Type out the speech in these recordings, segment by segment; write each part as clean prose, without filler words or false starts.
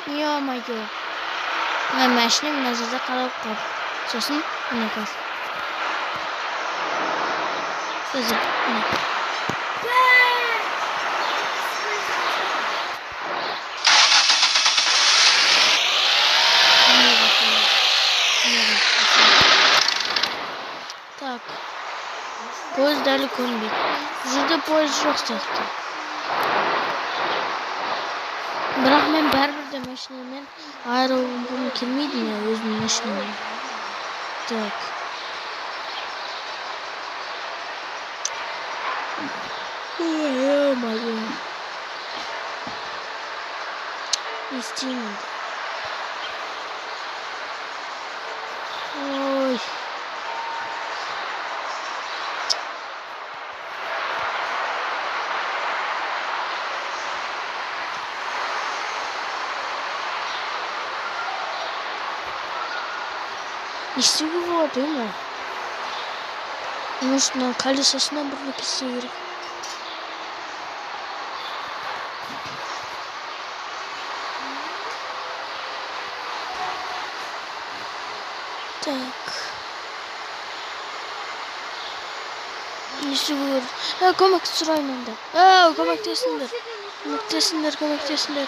Ё-моё. Мен машина мына жерде калып калып. Сосын мына көр. Өзү. Так. Поезд дали көнбейт. Бул жерде поезд жок сыяктуу. Бирок мен баары бир машинамен айрылгым келмейди мен өзүмдүн машинаммен. Так. Ё-моё. Не істеймін. Ой. Не істеуге болады, ма? Может, мына колесосынан бір кетсе керек. Так. Не істеуге болады? Көмек сұраймын анда. Көмектесіңдер. Көмектесіңдер.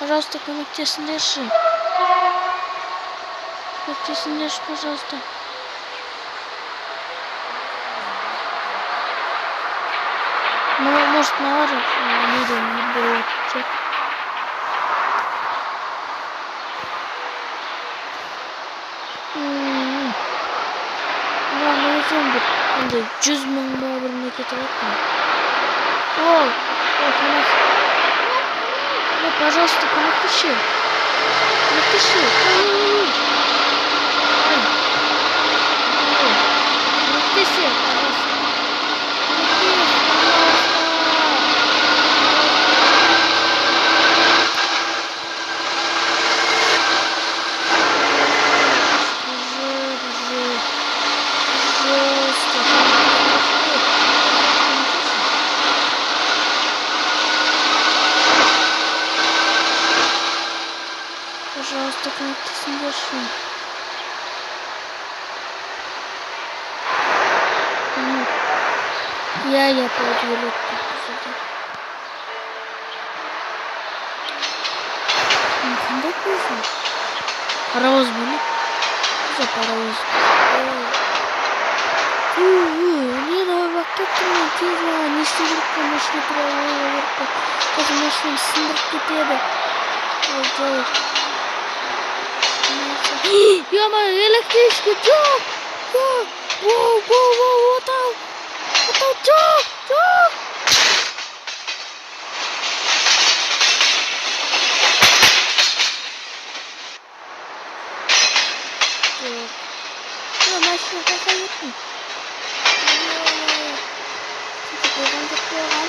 Пожалуйста, көмектесіңдерші. Көмектесіңдерші, пожалуйста. Ну, может, навар не было. Да, ну өзім бір 100 мың ба бір мекет алатын. Ой, пожалуйста, көмектеші. Көмектеші. Көмектеші, пожалуйста. Пожалуйста, көмектесіңдерші. Я позволю. Қандай көзім? Паровоз бөлек. За паровоз. Не, давай вакеттің мен тез маған не істеу керек па? Машина туралы ойлау керек па? Қазір машинам сындырып кетеді. Ой. Ё-моё, электричка, жоқ! Воу, отау, жоқ! Машина қайда кеттің? Қойған.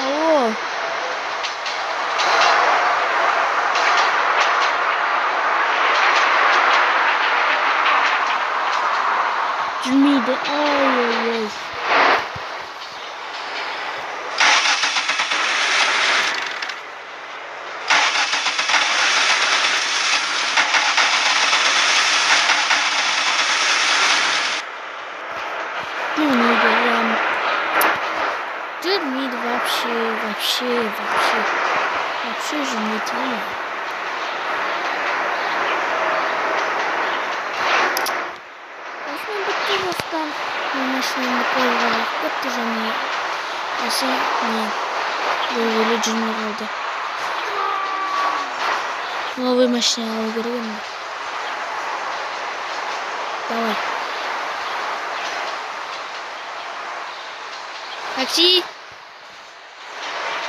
Алло. Жүрмейді. Ой. Жүрмейді вообще жүрмейді. Машина бітті жастан. Машинаны қойған. Бітті және. Аса не. Өлі жүрмей қалды. Новый машина алу керек енді. Давай. Такси.